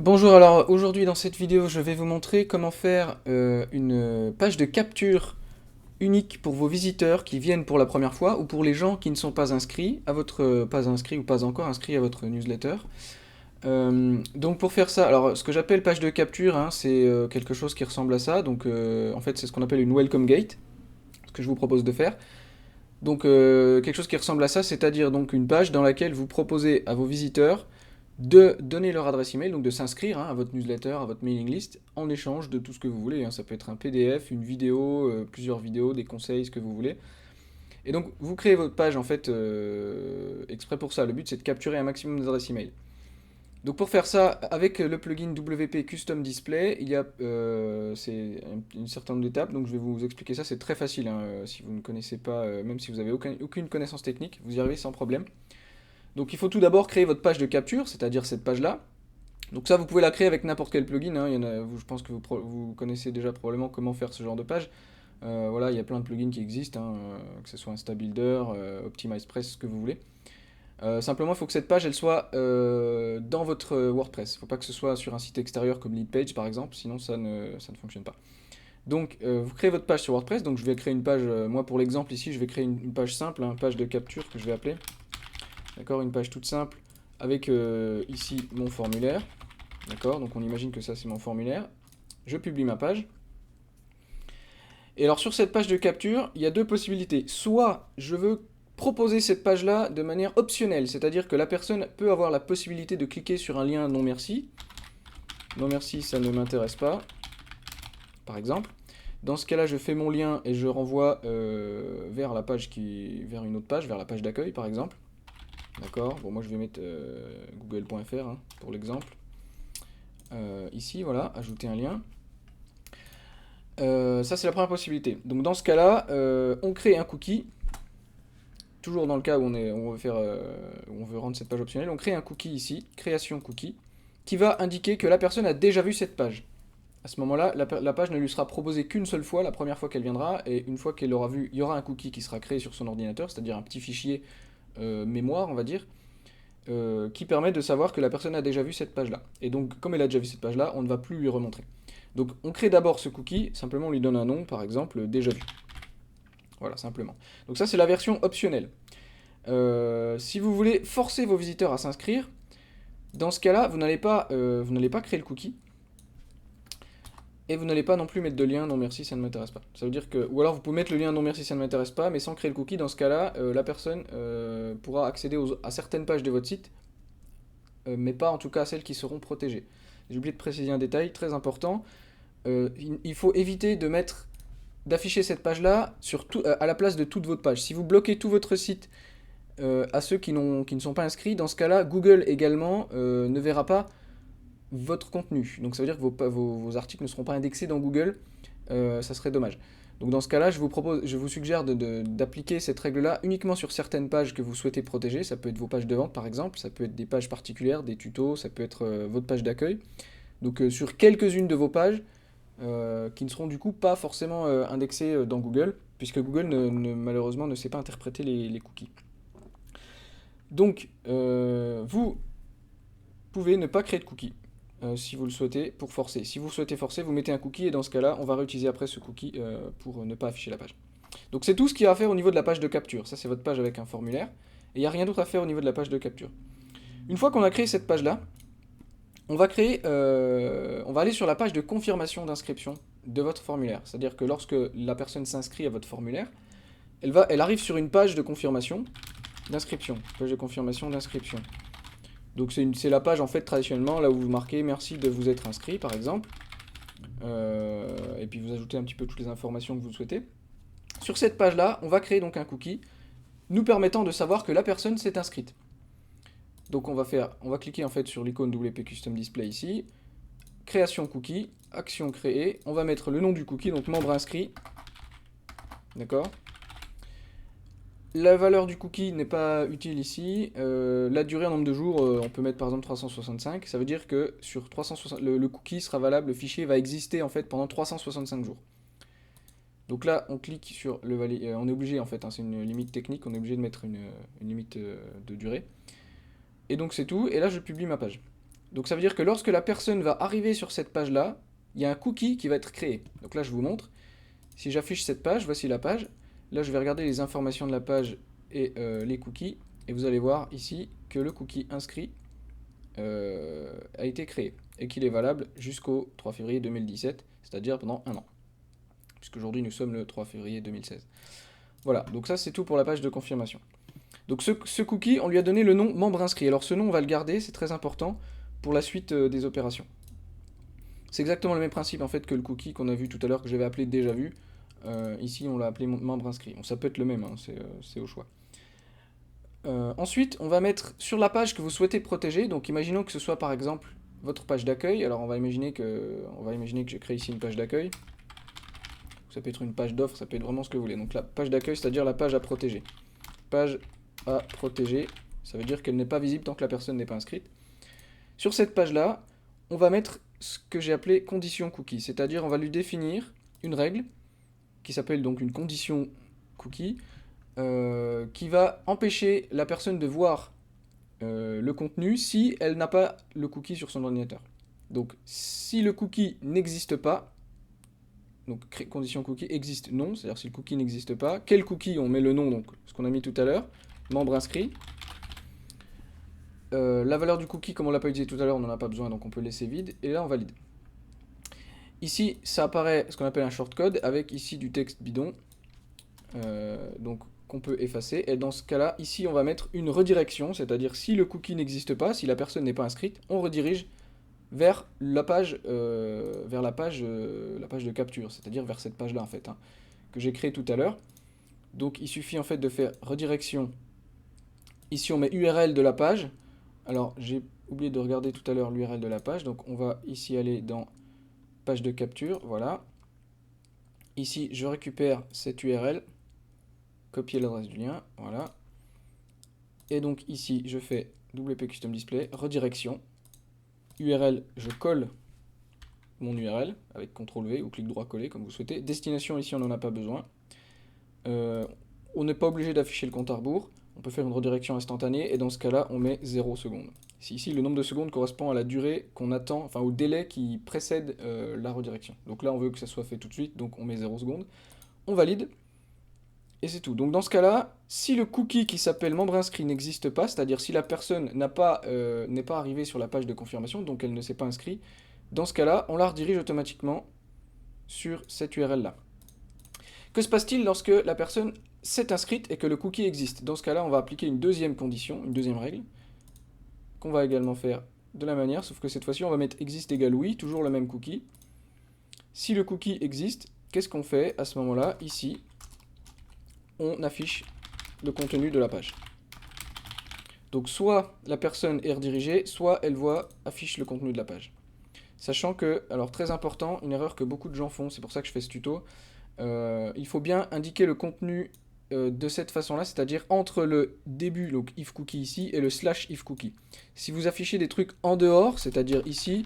Bonjour, alors aujourd'hui dans cette vidéo je vais vous montrer comment faire une page de capture unique pour vos visiteurs qui viennent pour la première fois ou pour les gens qui ne sont pas inscrits à votre pas inscrits ou pas encore inscrits à votre newsletter. Donc pour faire ça, alors ce que j'appelle page de capture, hein, c'est quelque chose qui ressemble à ça. Donc en fait c'est ce qu'on appelle une welcome gate, ce que je vous propose de faire. Donc quelque chose qui ressemble à ça, c'est-à-dire donc une page dans laquelle vous proposez à vos visiteurs de donner leur adresse email, donc de s'inscrire hein, à votre newsletter, à votre mailing list, en échange de tout ce que vous voulez, hein. Ça peut être un PDF, une vidéo, plusieurs vidéos, des conseils, ce que vous voulez. Et donc vous créez votre page en fait exprès pour ça. Le but c'est de capturer un maximum d'adresses email. Donc pour faire ça, avec le plugin WP Custom Display, il y a c'est une certain nombre d'étapes, donc je vais vous expliquer ça, c'est très facile, hein, si vous ne connaissez pas, même si vous n'avez aucune connaissance technique, vous y arrivez sans problème. Donc il faut tout d'abord créer votre page de capture, c'est-à-dire cette page-là. Donc ça, vous pouvez la créer avec n'importe quel plugin, hein. Il y en a, je pense que vous connaissez déjà probablement comment faire ce genre de page. Voilà, il y a plein de plugins qui existent, hein, que ce soit InstaBuilder, OptimizePress, ce que vous voulez. Simplement, il faut que cette page, elle soit dans votre WordPress. Il ne faut pas que ce soit sur un site extérieur comme Leadpage, par exemple, sinon ça ne fonctionne pas. Donc, vous créez votre page sur WordPress. Donc, je vais créer une page, moi pour l'exemple ici, je vais créer une page simple, hein, page de capture que je vais appeler. D'accord, une page toute simple avec ici mon formulaire. D'accord, donc on imagine que ça c'est mon formulaire. Je publie ma page. Et alors sur cette page de capture, il y a deux possibilités. Soit je veux proposer cette page-là de manière optionnelle, c'est-à-dire que la personne peut avoir la possibilité de cliquer sur un lien non merci. Non merci, ça ne m'intéresse pas, par exemple. Dans ce cas-là, je fais mon lien et je renvoie vers la page vers une autre page, vers la page d'accueil, par exemple. D'accord, bon moi je vais mettre google.fr hein, pour l'exemple. Ici, voilà, ajouter un lien. Ça, c'est la première possibilité. Donc, dans ce cas-là, on crée un cookie. Toujours dans le cas où on veut rendre cette page optionnelle, on crée un cookie ici, création cookie, qui va indiquer que la personne a déjà vu cette page. À ce moment-là, la page ne lui sera proposée qu'une seule fois, la première fois qu'elle viendra, et une fois qu'elle aura vu, il y aura un cookie qui sera créé sur son ordinateur, c'est-à-dire un petit fichier mémoire, on va dire, qui permet de savoir que la personne a déjà vu cette page-là. Et donc, comme elle a déjà vu cette page-là, on ne va plus lui remontrer. Donc, on crée d'abord ce cookie, simplement on lui donne un nom, par exemple, déjà vu. Voilà, simplement. Donc ça, c'est la version optionnelle. Si vous voulez forcer vos visiteurs à s'inscrire, dans ce cas-là, vous n'allez pas créer le cookie, et vous n'allez pas non plus mettre de lien non merci, ça ne m'intéresse pas. Ça veut dire que, ou alors vous pouvez mettre le lien non merci, ça ne m'intéresse pas, mais sans créer le cookie, dans ce cas-là, la personne pourra accéder à certaines pages de votre site, mais pas en tout cas à celles qui seront protégées. J'ai oublié de préciser un détail très important. Il faut éviter d'afficher cette page-là à la place de toute votre page. Si vous bloquez tout votre site à ceux qui ne sont pas inscrits, dans ce cas-là, Google également ne verra pas votre contenu. Donc ça veut dire que vos articles ne seront pas indexés dans Google. Ça serait dommage. Donc dans ce cas-là, je vous suggère d'appliquer cette règle-là uniquement sur certaines pages que vous souhaitez protéger. Ça peut être vos pages de vente par exemple, ça peut être des pages particulières, des tutos, ça peut être votre page d'accueil. Donc sur quelques-unes de vos pages qui ne seront du coup pas forcément indexées dans Google, puisque Google malheureusement ne sait pas interpréter les cookies. Donc vous pouvez ne pas créer de cookies. Si vous le souhaitez, pour forcer. Si vous souhaitez forcer, vous mettez un cookie et dans ce cas-là, on va réutiliser après ce cookie pour ne pas afficher la page. Donc c'est tout ce qu'il y a à faire au niveau de la page de capture. Ça, c'est votre page avec un formulaire. Et il n'y a rien d'autre à faire au niveau de la page de capture. Une fois qu'on a créé cette page-là, on va aller sur la page de confirmation d'inscription de votre formulaire. C'est-à-dire que lorsque la personne s'inscrit à votre formulaire, elle arrive sur une page de confirmation d'inscription. Page de confirmation d'inscription. Donc c'est la page en fait traditionnellement là où vous marquez merci de vous être inscrit par exemple. Et puis vous ajoutez un petit peu toutes les informations que vous souhaitez. Sur cette page là, on va créer donc un cookie nous permettant de savoir que la personne s'est inscrite. Donc on va cliquer en fait sur l'icône WP Custom Display ici, création cookie, action créée, on va mettre le nom du cookie, donc membre inscrit, d'accord. La valeur du cookie n'est pas utile ici. La durée en nombre de jours, on peut mettre par exemple 365. Ça veut dire que sur 360, le cookie sera valable, le fichier va exister en fait pendant 365 jours. Donc là, on clique sur le valider. On est obligé en fait, hein, c'est une limite technique, on est obligé de mettre une limite de durée. Et donc c'est tout. Et là, je publie ma page. Donc ça veut dire que lorsque la personne va arriver sur cette page-là, il y a un cookie qui va être créé. Donc là, je vous montre. Si j'affiche cette page, voici la page. Là, je vais regarder les informations de la page et les cookies. Et vous allez voir ici que le cookie inscrit a été créé et qu'il est valable jusqu'au 3 février 2017, c'est-à-dire pendant un an. Puisqu'aujourd'hui, nous sommes le 3 février 2016. Voilà, donc ça, c'est tout pour la page de confirmation. Donc ce cookie, on lui a donné le nom membre inscrit. Alors ce nom, on va le garder, c'est très important pour la suite des opérations. C'est exactement le même principe en fait que le cookie qu'on a vu tout à l'heure, que j'avais appelé déjà vu. Ici, on l'a appelé membre inscrit. Bon, ça peut être le même, hein, c'est au choix. Ensuite, on va mettre sur la page que vous souhaitez protéger. Donc, imaginons que ce soit par exemple votre page d'accueil. Alors, on va imaginer que j'ai créé ici une page d'accueil. Ça peut être une page d'offre, ça peut être vraiment ce que vous voulez. Donc, la page d'accueil, c'est-à-dire la page à protéger. Page à protéger, ça veut dire qu'elle n'est pas visible tant que la personne n'est pas inscrite. Sur cette page-là, on va mettre ce que j'ai appelé condition cookie, c'est-à-dire on va lui définir une règle qui s'appelle donc une condition cookie qui va empêcher la personne de voir le contenu si elle n'a pas le cookie sur son ordinateur. Donc si le cookie n'existe pas, donc condition cookie existe non, c'est-à-dire si le cookie n'existe pas, quel cookie on met le nom, donc ce qu'on a mis tout à l'heure, membre inscrit. La valeur du cookie, comme on l'a pas utilisé tout à l'heure, on n'en a pas besoin, donc on peut laisser vide, et là on valide. Ici, ça apparaît ce qu'on appelle un shortcode, avec ici du texte bidon, donc qu'on peut effacer, et dans ce cas-là, ici on va mettre une redirection, c'est-à-dire si le cookie n'existe pas, si la personne n'est pas inscrite, on redirige vers la page, la page de capture, c'est-à-dire vers cette page-là en fait, hein, que j'ai créée tout à l'heure. Donc il suffit en fait de faire redirection. Ici on met URL de la page. Alors j'ai oublié de regarder tout à l'heure l'URL de la page, donc on va ici aller dans page de capture, voilà. Ici je récupère cette URL, copier l'adresse du lien, voilà. Et donc ici je fais WP Custom Display, redirection. URL, je colle mon URL avec CTRL V ou clic droit coller comme vous souhaitez. Destination, ici on n'en a pas besoin. On n'est pas obligé d'afficher le compte à rebours. On peut faire une redirection instantanée et dans ce cas-là, on met 0 secondes. Ici, le nombre de secondes correspond à la durée qu'on attend, enfin au délai qui précède la redirection. Donc là, on veut que ça soit fait tout de suite, donc on met 0 secondes. On valide et c'est tout. Donc dans ce cas-là, si le cookie qui s'appelle membre inscrit n'existe pas, c'est-à-dire si la personne n'est pas arrivée sur la page de confirmation, donc elle ne s'est pas inscrite, dans ce cas-là, on la redirige automatiquement sur cette URL-là. Que se passe-t-il lorsque la personne s'est inscrite et que le cookie existe? Dans ce cas-là, on va appliquer une deuxième condition, une deuxième règle, qu'on va également faire de la manière, sauf que cette fois-ci, on va mettre existe égale oui, toujours le même cookie. Si le cookie existe, qu'est-ce qu'on fait à ce moment-là? Ici, on affiche le contenu de la page. Donc soit la personne est redirigée, soit elle affiche le contenu de la page. Sachant que, alors très important, une erreur que beaucoup de gens font, c'est pour ça que je fais ce tuto, il faut bien indiquer le contenu de cette façon-là, c'est-à-dire entre le début, donc if cookie ici, et le slash if cookie. Si vous affichez des trucs en dehors, c'est-à-dire ici,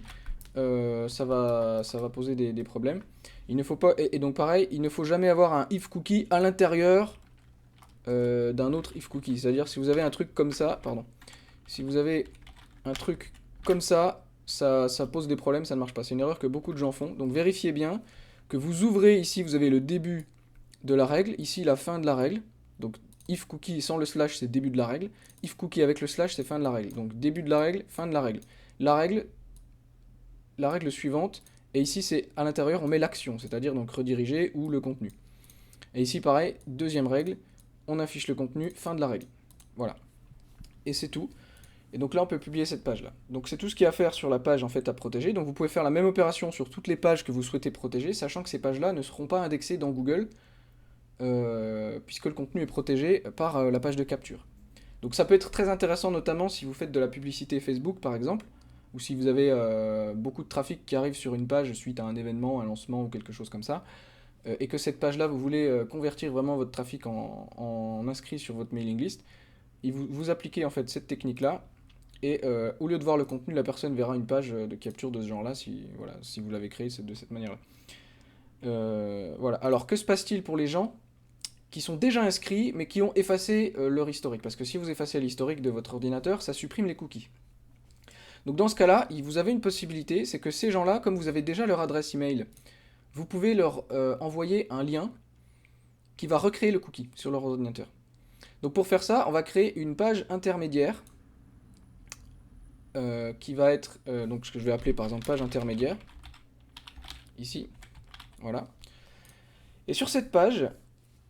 ça va poser des problèmes. Il ne faut pas, et donc pareil, il ne faut jamais avoir un if cookie à l'intérieur d'un autre if cookie. C'est-à-dire si vous avez un truc comme ça, pardon, si vous avez un truc comme ça, ça pose des problèmes, ça ne marche pas. C'est une erreur que beaucoup de gens font. Donc vérifiez bien que vous ouvrez ici, vous avez le début de la règle, ici la fin de la règle. Donc if cookie sans le slash, c'est début de la règle. If cookie avec le slash, c'est fin de la règle. Donc début de la règle, fin de la règle. La règle suivante, et ici c'est à l'intérieur, on met l'action, c'est-à-dire donc rediriger ou le contenu. Et ici pareil, deuxième règle, on affiche le contenu, fin de la règle. Voilà. Et c'est tout. Et donc là, on peut publier cette page-là. Donc c'est tout ce qu'il y a à faire sur la page en fait à protéger. Donc vous pouvez faire la même opération sur toutes les pages que vous souhaitez protéger, sachant que ces pages-là ne seront pas indexées dans Google, puisque le contenu est protégé par la page de capture. Donc ça peut être très intéressant, notamment si vous faites de la publicité Facebook, par exemple, ou si vous avez beaucoup de trafic qui arrive sur une page suite à un événement, un lancement ou quelque chose comme ça, et que cette page-là, vous voulez convertir vraiment votre trafic en inscrit sur votre mailing list, et vous appliquez en fait cette technique-là. Et au lieu de voir le contenu, la personne verra une page de capture de ce genre-là, si vous l'avez créé de cette manière-là. Voilà. Alors, que se passe-t-il pour les gens qui sont déjà inscrits, mais qui ont effacé leur historique? Parce que si vous effacez l'historique de votre ordinateur, ça supprime les cookies. Donc dans ce cas-là, vous avez une possibilité, c'est que ces gens-là, comme vous avez déjà leur adresse email, vous pouvez leur envoyer un lien qui va recréer le cookie sur leur ordinateur. Donc pour faire ça, on va créer une page intermédiaire qui va être, donc ce que je vais appeler par exemple page intermédiaire, ici, voilà. Et sur cette page,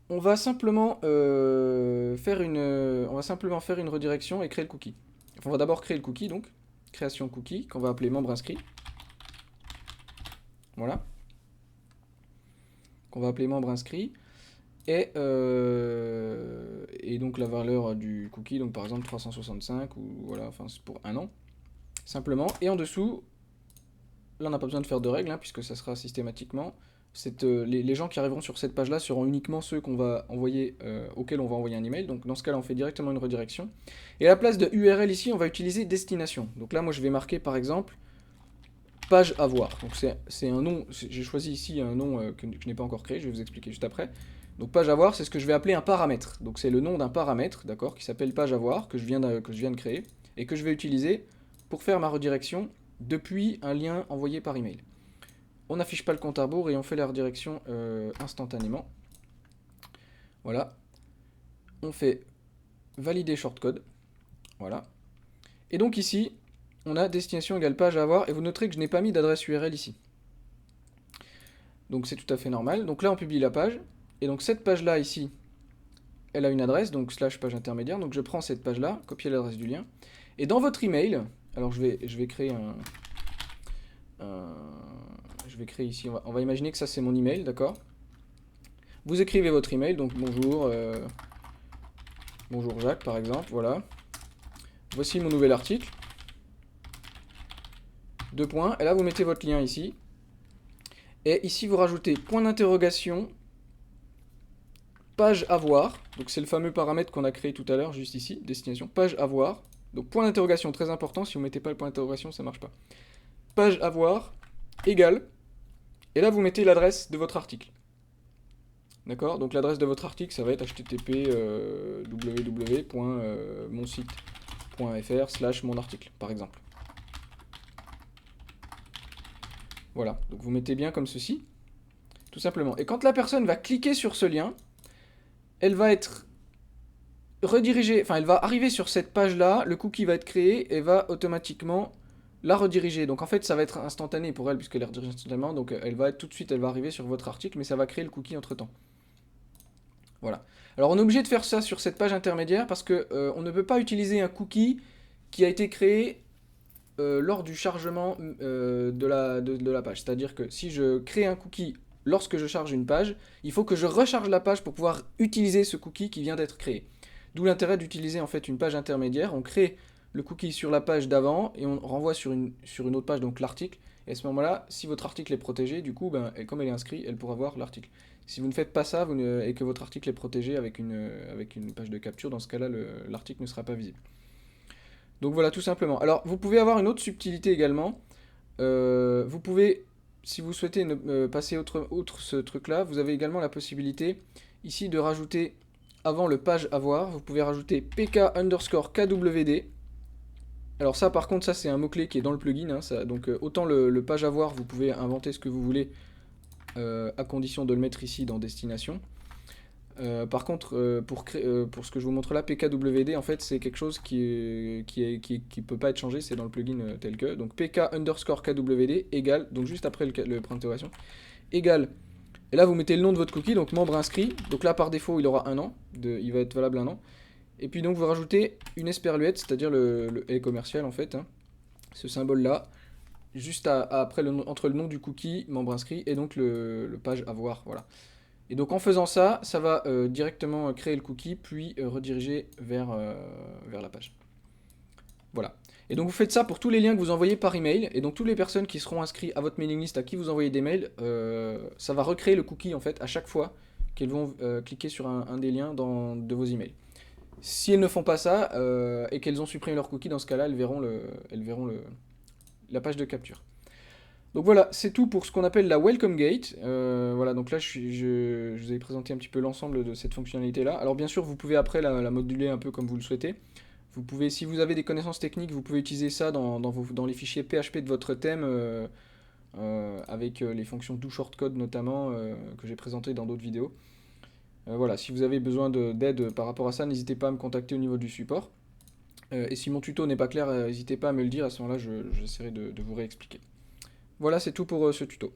on va simplement faire une redirection et créer le cookie. Enfin, on va d'abord créer le cookie, donc création cookie, qu'on va appeler membre inscrit. Voilà. Qu'on va appeler membre inscrit. Et donc la valeur du cookie, donc par exemple 365, ou voilà, enfin c'est pour un an. Simplement. Et en dessous, là on n'a pas besoin de faire de règles, hein, puisque ça sera systématiquement. Les gens qui arriveront sur cette page-là seront uniquement ceux qu'on va envoyer, auxquels on va envoyer un email. Donc dans ce cas-là, on fait directement une redirection. Et à la place de URL ici, on va utiliser destination. Donc là, moi je vais marquer par exemple page à voir. Donc c'est un nom, j'ai choisi ici un nom que je n'ai pas encore créé, je vais vous expliquer juste après. Donc page à voir, c'est ce que je vais appeler un paramètre. Donc c'est le nom d'un paramètre, d'accord, qui s'appelle page à voir, que je viens de créer, et que je vais utiliser pour faire ma redirection depuis un lien envoyé par email. On n'affiche pas le compte à rebours et on fait la redirection instantanément. Voilà. On fait valider shortcode. Voilà. Et donc ici, on a destination égale page à voir, et vous noterez que je n'ai pas mis d'adresse URL ici. Donc c'est tout à fait normal. Donc là, on publie la page. Et donc cette page-là, ici, elle a une adresse, donc slash page intermédiaire. Donc je prends cette page-là, copier l'adresse du lien. Et dans votre email, alors je vais créer je vais créer ici, on va imaginer que ça c'est mon email, d'accord? Vous écrivez votre email, donc bonjour, bonjour Jacques par exemple, voilà. Voici mon nouvel article. Deux points, et là vous mettez votre lien ici. Et ici vous rajoutez point d'interrogation, page à voir, donc c'est le fameux paramètre qu'on a créé tout à l'heure, juste ici, destination, page à voir. Donc point d'interrogation, très important, si vous ne mettez pas le point d'interrogation, ça ne marche pas. Page à voir, égale, et là vous mettez l'adresse de votre article. D'accord? Donc l'adresse de votre article, ça va être http www.monsite.fr/monarticle, par exemple. Voilà, donc vous mettez bien comme ceci, tout simplement. Et quand la personne va cliquer sur ce lien, elle va être redirigée, enfin elle va arriver sur cette page-là, le cookie va être créé et va automatiquement la rediriger. Donc en fait ça va être instantané pour elle puisqu'elle est redirigée instantanément, donc elle va être tout de suite, elle va arriver sur votre article, mais ça va créer le cookie entre-temps. Voilà. Alors on est obligé de faire ça sur cette page intermédiaire parce que on ne peut pas utiliser un cookie qui a été créé lors du chargement de la page. C'est-à-dire que si je crée un cookie lorsque je charge une page, il faut que je recharge la page pour pouvoir utiliser ce cookie qui vient d'être créé. D'où l'intérêt d'utiliser en fait une page intermédiaire. On crée le cookie sur la page d'avant et on renvoie sur une autre page, donc l'article. Et à ce moment-là, si votre article est protégé, du coup, comme elle est inscrite, elle pourra voir l'article. Si vous ne faites pas ça et que votre article est protégé avec une page de capture, dans ce cas-là, l'article ne sera pas visible. Donc voilà, tout simplement. Alors, vous pouvez avoir une autre subtilité également. Vous pouvez, si vous souhaitez passer outre ce truc-là, vous avez également la possibilité ici de rajouter, avant le page à voir, vous pouvez rajouter pk_kwd. Alors ça, par contre, ça c'est un mot-clé qui est dans le plugin. Hein, ça, donc autant le page à voir, vous pouvez inventer ce que vous voulez, à condition de le mettre ici dans destination. Par contre, pour ce que je vous montre là, pkwd, en fait, c'est quelque chose qui peut pas être changé, c'est dans le plugin tel que. Donc pk_kwd égale, donc juste après le point d'interrogation, égale, et là vous mettez le nom de votre cookie, donc membre inscrit, donc là par défaut il aura un an, il va être valable un an. Et puis donc vous rajoutez une esperluette, c'est-à-dire le et commercial en fait, hein, ce symbole là, juste après entre le nom du cookie, membre inscrit, et donc le page à voir, voilà. Et donc en faisant ça, ça va directement créer le cookie, puis rediriger vers la page. Voilà. Et donc vous faites ça pour tous les liens que vous envoyez par email, et donc toutes les personnes qui seront inscrites à votre mailing list, à qui vous envoyez des mails, ça va recréer le cookie en fait à chaque fois qu'elles vont cliquer sur un des liens de vos emails. Si elles ne font pas ça, et qu'elles ont supprimé leur cookie, dans ce cas-là, elles verront la page de capture. Donc voilà, c'est tout pour ce qu'on appelle la Welcome Gate. Voilà, donc là je vous ai présenté un petit peu l'ensemble de cette fonctionnalité-là. Alors bien sûr, vous pouvez après la moduler un peu comme vous le souhaitez. Vous pouvez, si vous avez des connaissances techniques, vous pouvez utiliser ça dans les fichiers PHP de votre thème, avec les fonctions do shortcode notamment, que j'ai présenté dans d'autres vidéos. Voilà, si vous avez besoin d'aide par rapport à ça, n'hésitez pas à me contacter au niveau du support. Et si mon tuto n'est pas clair, n'hésitez pas à me le dire, à ce moment-là, j'essaierai de vous réexpliquer. Voilà, c'est tout pour ce tuto.